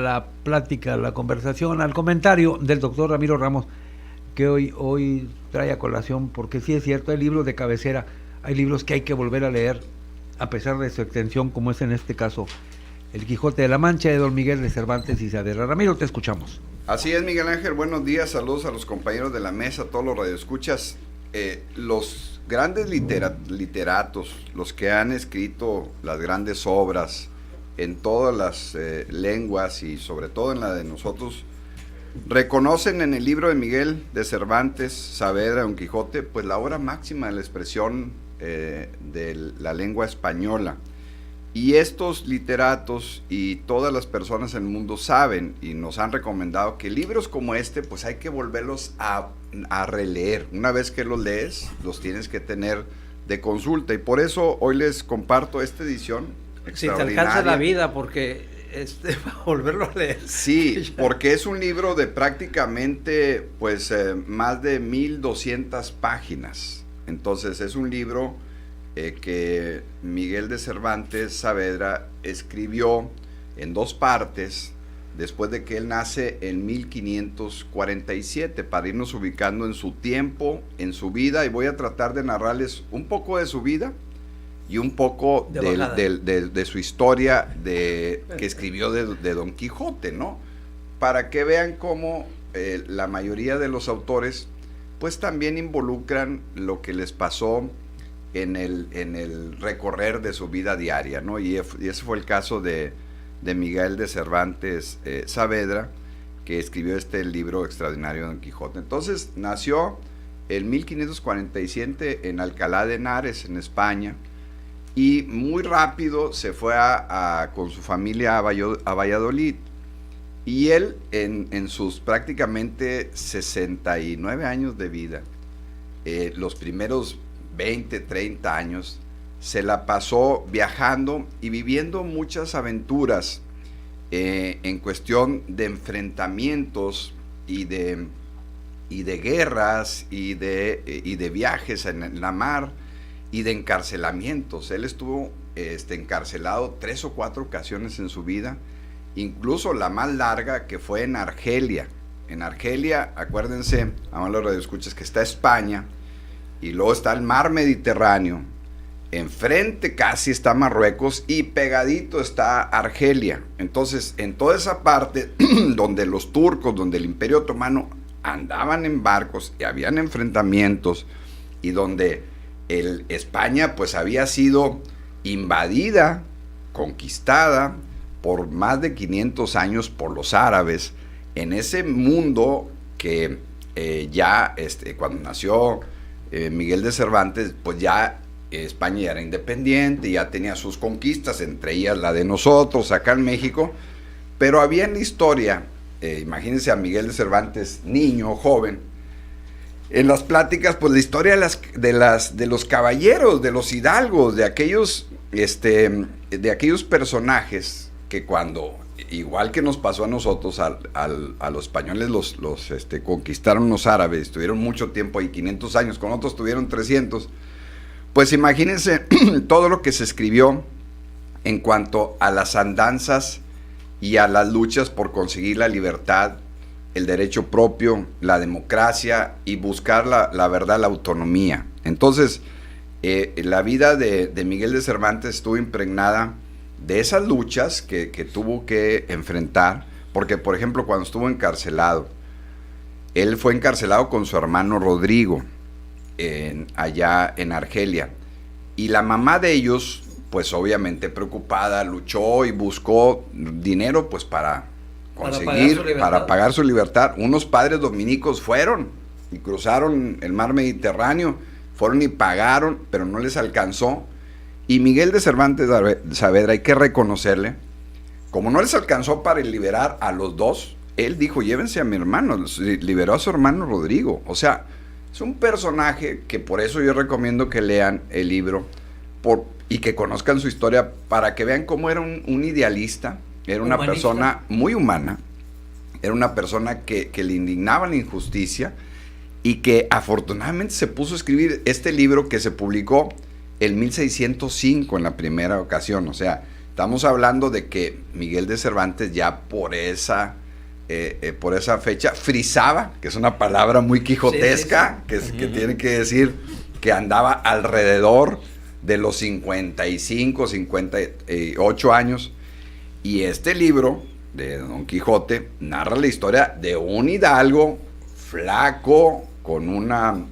la plática, la conversación, al comentario del doctor Ramiro Ramos, que hoy trae a colación, porque sí es cierto, hay libros de cabecera, hay libros que hay que volver a leer, a pesar de su extensión, como es en este caso El Quijote de la Mancha, de don Miguel de Cervantes y Saavedra. Ramiro, te escuchamos. Así es, Miguel Ángel, buenos días, saludos a los compañeros de la mesa, a todos los radioescuchas. Los grandes literatos, los que han escrito las grandes obras en todas las lenguas y sobre todo en la de nosotros, reconocen en el libro de Miguel de Cervantes, Saavedra, Don Quijote, pues la obra máxima de la expresión de la lengua española. Y estos literatos y todas las personas en el mundo saben y nos han recomendado que libros como este, pues hay que volverlos a releer. Una vez que los lees, los tienes que tener de consulta. Y por eso hoy les comparto esta edición extraordinaria. Si te alcanza la vida, porque volverlo a leer. Sí, porque es un libro de prácticamente, pues, más de 1200 páginas. Entonces es un libro que Miguel de Cervantes Saavedra escribió en dos partes después de que él nace en 1547, para irnos ubicando en su tiempo, en su vida, y voy a tratar de narrarles un poco de su vida y un poco de su historia que escribió de Don Quijote, ¿no? Para que vean cómo la mayoría de los autores pues también involucran lo que les pasó en el recorrer de su vida diaria, ¿no? Y ese fue el caso de Miguel de Cervantes Saavedra, que escribió este libro extraordinario de Don Quijote. Entonces nació en 1547 en Alcalá de Henares, en España, y muy rápido se fue con su familia a Valladolid. Y él en sus prácticamente 69 años de vida, los primeros 20, 30 años, se la pasó viajando y viviendo muchas aventuras en cuestión de enfrentamientos y de guerras y de viajes en la mar y de encarcelamientos. Él estuvo encarcelado 3 o 4 ocasiones en su vida, incluso la más larga, que fue en Argelia. En Argelia, acuérdense, a los radioescuchas, que está España, y luego está el mar Mediterráneo, enfrente casi está Marruecos y pegadito está Argelia. Entonces, en toda esa parte donde los turcos, donde el Imperio Otomano andaban en barcos y habían enfrentamientos, y donde España pues había sido invadida, conquistada por más de 500 años por los árabes, en ese mundo que cuando nació Miguel de Cervantes, pues ya España ya era independiente, ya tenía sus conquistas, entre ellas la de nosotros acá en México, pero había en la historia, imagínense a Miguel de Cervantes, niño, joven, en las pláticas, pues la historia de los caballeros, de los hidalgos, de aquellos personajes que cuando, igual que nos pasó a nosotros, a los españoles los conquistaron los árabes, estuvieron mucho tiempo ahí, 500 años, con otros tuvieron 300, pues imagínense todo lo que se escribió en cuanto a las andanzas y a las luchas por conseguir la libertad, el derecho propio, la democracia y buscar la verdad, la autonomía. Entonces, la vida de Miguel de Cervantes estuvo impregnada de esas luchas que tuvo que enfrentar, porque, por ejemplo, cuando estuvo encarcelado, él fue encarcelado con su hermano Rodrigo, allá en Argelia, y la mamá de ellos, pues obviamente preocupada, luchó y buscó dinero pues para pagar su libertad. Unos padres dominicos fueron y cruzaron el mar Mediterráneo, fueron y pagaron, pero no les alcanzó. Y Miguel de Cervantes Saavedra, hay que reconocerle, como no les alcanzó para liberar a los dos, él dijo, llévense a mi hermano, liberó a su hermano Rodrigo. O sea, es un personaje que por eso yo recomiendo que lean el libro y que conozcan su historia, para que vean cómo era un idealista, era una persona muy humana, era una persona que le indignaba la injusticia, y que afortunadamente se puso a escribir este libro que se publicó en 1605 en la primera ocasión. O sea, Estamos hablando de que Miguel de Cervantes ya por esa fecha frisaba, que es una palabra muy quijotesca, sí. Que tiene que decir que andaba alrededor de los 55, 58 años. Y este libro de Don Quijote narra la historia de un hidalgo flaco, con una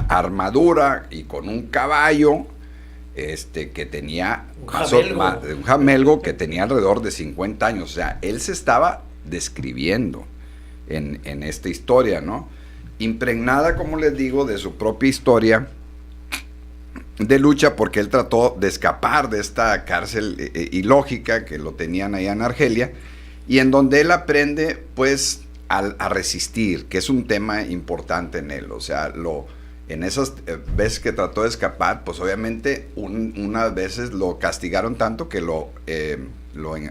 armadura y con un caballo que tenía un jamelgo que tenía alrededor de 50 años. O sea, él se estaba describiendo en esta historia, ¿no? Impregnada, como les digo, de su propia historia de lucha, porque él trató de escapar de esta cárcel ilógica que lo tenían allá en Argelia, y en donde él aprende pues a resistir, que es un tema importante en él. O sea, en esas veces que trató de escapar, pues obviamente unas veces lo castigaron tanto que lo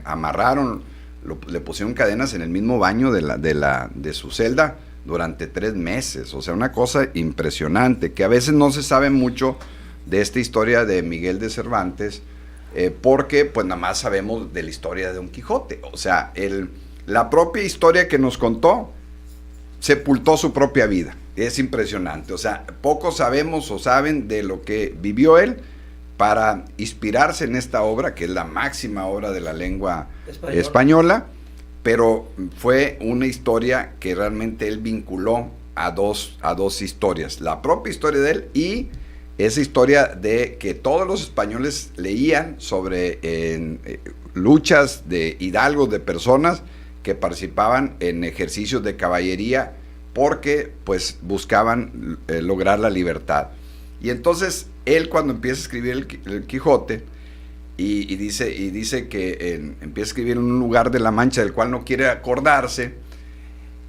amarraron, le pusieron cadenas en el mismo baño de su celda durante 3 meses. O sea, una cosa impresionante, que a veces no se sabe mucho de esta historia de Miguel de Cervantes, porque pues nada más sabemos de la historia de Don Quijote. O sea, la propia historia que nos contó sepultó su propia vida. Es impresionante. O sea, pocos sabemos o saben de lo que vivió él para inspirarse en esta obra, que es la máxima obra de la lengua española, pero fue una historia que realmente él vinculó a dos historias. La propia historia de él y esa historia de que todos los españoles leían sobre luchas de hidalgos, de personas que participaban en ejercicios de caballería porque pues buscaban lograr la libertad. Y entonces él, cuando empieza a escribir el Quijote y dice que empieza a escribir en un lugar de la Mancha del cual no quiere acordarse,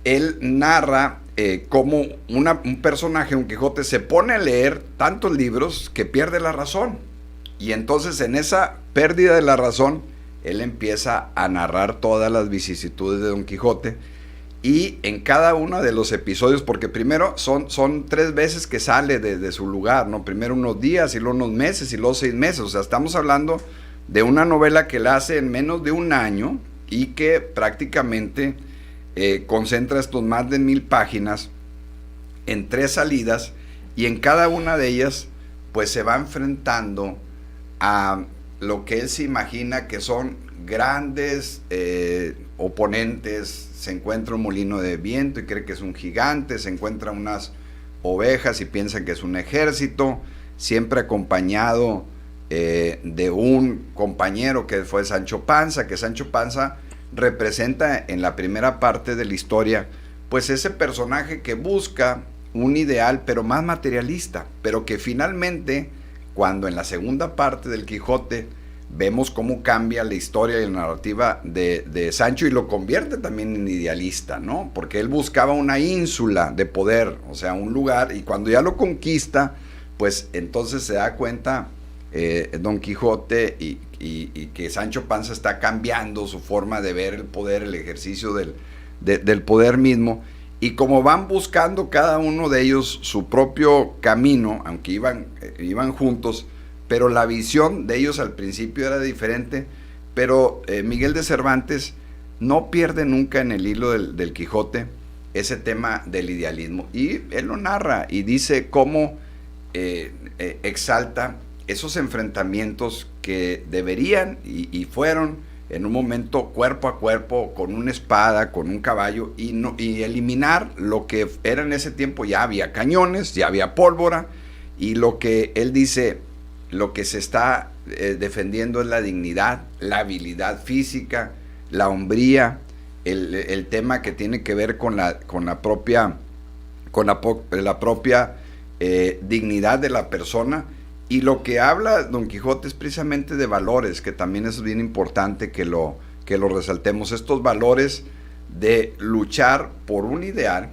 él narra cómo un personaje, un Quijote, se pone a leer tantos libros que pierde la razón. Y entonces en esa pérdida de la razón, él empieza a narrar todas las vicisitudes de Don Quijote, y en cada uno de los episodios, porque primero son 3 veces que sale de su lugar, ¿no? Primero unos días, y luego unos meses, y luego 6 meses. O sea, estamos hablando de una novela que la hace en menos de un año y que prácticamente concentra estos más de 1000 páginas en 3 salidas, y en cada una de ellas pues se va enfrentando a lo que él se imagina que son grandes oponentes. Se encuentra un molino de viento y cree que es un gigante, se encuentra unas ovejas y piensa que es un ejército, siempre acompañado de un compañero que fue Sancho Panza, que Sancho Panza representa en la primera parte de la historia pues ese personaje que busca un ideal pero más materialista, pero que finalmente, cuando en la segunda parte del Quijote vemos cómo cambia la historia y la narrativa de Sancho, y lo convierte también en idealista, ¿no? Porque él buscaba una ínsula de poder, o sea, un lugar, y cuando ya lo conquista, pues entonces se da cuenta Don Quijote y que Sancho Panza está cambiando su forma de ver el poder, el ejercicio del poder mismo, y como van buscando cada uno de ellos su propio camino, aunque iban juntos, pero la visión de ellos al principio era diferente. Pero Miguel de Cervantes no pierde nunca en el hilo del Quijote ese tema del idealismo, y él lo narra y dice cómo exalta esos enfrentamientos que deberían y fueron en un momento cuerpo a cuerpo, con una espada, con un caballo, y eliminar lo que era en ese tiempo. Ya había cañones, ya había pólvora, y lo que él dice, lo que se está defendiendo es la dignidad, la habilidad física, la hombría, el tema que tiene que ver con la propia dignidad de la persona. Y lo que habla Don Quijote es precisamente de valores, que también es bien importante que lo resaltemos. Estos valores de luchar por un ideal,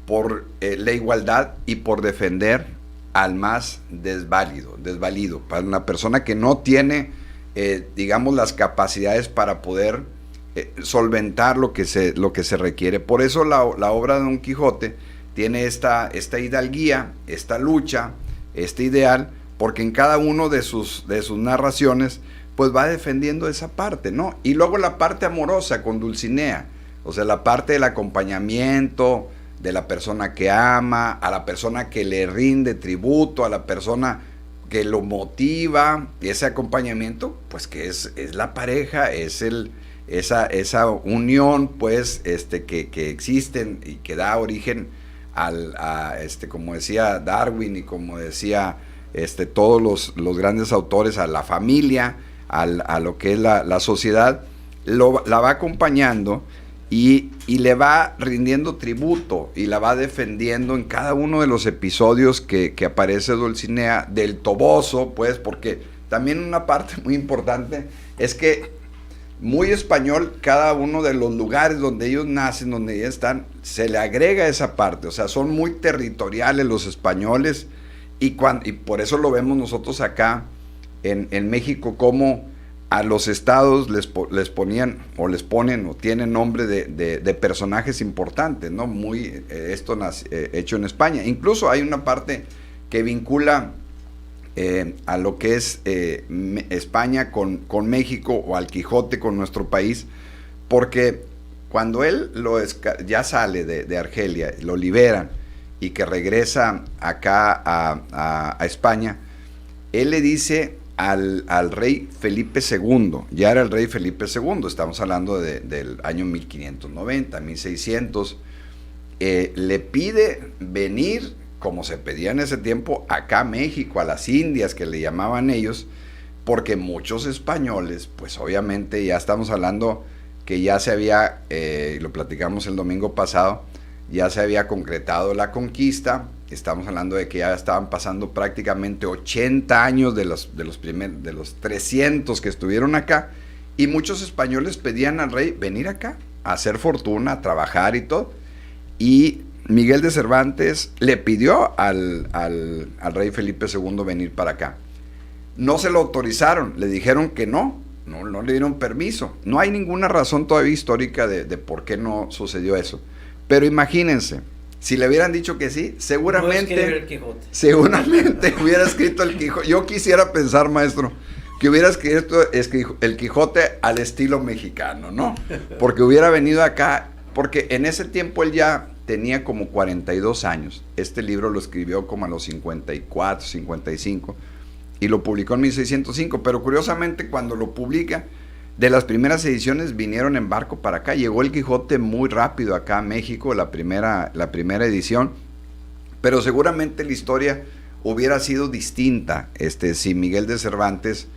por la igualdad y por defender al más desvalido, para una persona que no tiene, digamos, las capacidades para poder solventar lo que se requiere. Por eso la obra de Don Quijote tiene esta hidalguía, esta lucha, este ideal, porque en cada uno de sus narraciones, pues va defendiendo esa parte, ¿no? Y luego la parte amorosa con Dulcinea, o sea, la parte del acompañamiento, de la persona que ama, a la persona que le rinde tributo, a la persona que lo motiva, y ese acompañamiento, pues que es la pareja, es esa unión, pues, que existen y que da origen como decía Darwin y como decía todos los grandes autores, a la familia, a lo que es la sociedad, la va acompañando y le va rindiendo tributo y la va defendiendo en cada uno de los episodios que aparece Dulcinea, del Toboso, pues, porque también una parte muy importante es que muy español, cada uno de los lugares donde ellos nacen, donde ellos están, se le agrega esa parte, o sea, son muy territoriales los españoles y por eso lo vemos nosotros acá en México, como a los estados les ponían o les ponen o tienen nombre de personajes importantes, ¿no? Muy hecho en España. Incluso hay una parte que vincula a lo que es España con México, o al Quijote con nuestro país, porque cuando él ya sale de Argelia, lo liberan y que regresa acá a España, él le dice al rey Felipe II, ya era el rey Felipe II, estamos hablando del año 1590, 1600, le pide venir, como se pedía en ese tiempo, acá a México, a las Indias, que le llamaban ellos, porque muchos españoles, pues obviamente ya estamos hablando que ya se había, lo platicamos el domingo pasado, ya se había concretado la conquista. Estamos hablando de que ya estaban pasando prácticamente 80 años de los 300 que estuvieron acá, y muchos españoles pedían al rey venir acá a hacer fortuna, a trabajar y todo, y Miguel de Cervantes le pidió al rey Felipe II venir para acá. No se lo autorizaron, le dijeron que no le dieron permiso. No hay ninguna razón todavía histórica de por qué no sucedió eso, pero imagínense, si le hubieran dicho que sí, seguramente hubiera escrito el Quijote. Yo quisiera pensar, maestro, que hubiera escrito el Quijote al estilo mexicano, ¿no? Porque hubiera venido acá, porque en ese tiempo él ya tenía como 42 años. Este libro lo escribió como a los 54, 55, y lo publicó en 1605, pero curiosamente cuando lo publica, de las primeras ediciones vinieron en barco para acá. Llegó el Quijote muy rápido acá a México, la primera edición, pero seguramente la historia hubiera sido distinta si Miguel de Cervantes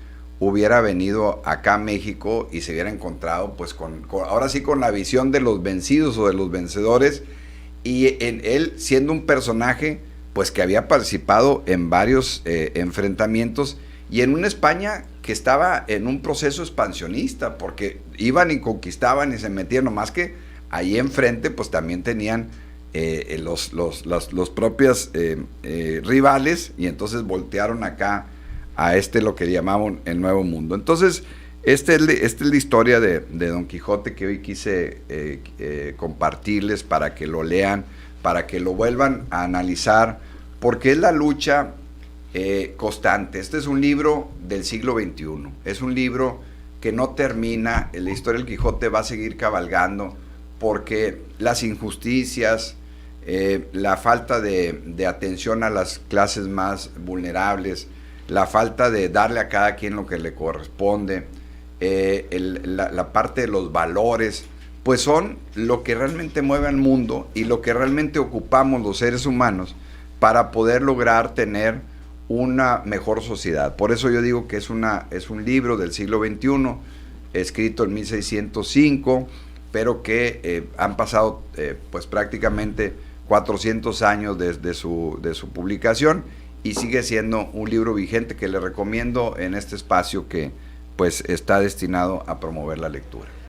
hubiera venido acá a México y se hubiera encontrado pues ahora sí con la visión de los vencidos o de los vencedores, y en él siendo un personaje pues que había participado en varios enfrentamientos, y en una España que estaba en un proceso expansionista, porque iban y conquistaban y se metían, nomás que ahí enfrente pues también tenían los propios rivales, y entonces voltearon acá a lo que llamaban el Nuevo Mundo. Entonces esta es la historia de Don Quijote, que hoy quise compartirles para que lo lean, para que lo vuelvan a analizar, porque es la lucha constante. Este es un libro del siglo XXI, es un libro que no termina. La historia del Quijote va a seguir cabalgando, porque las injusticias, la falta de atención a las clases más vulnerables, la falta de darle a cada quien lo que le corresponde, la parte de los valores, pues son lo que realmente mueve al mundo y lo que realmente ocupamos los seres humanos para poder lograr tener una mejor sociedad. Por eso yo digo que es un libro del siglo XXI, escrito en 1605, pero que han pasado pues prácticamente 400 años desde su publicación, y sigue siendo un libro vigente que le recomiendo en este espacio que pues está destinado a promover la lectura.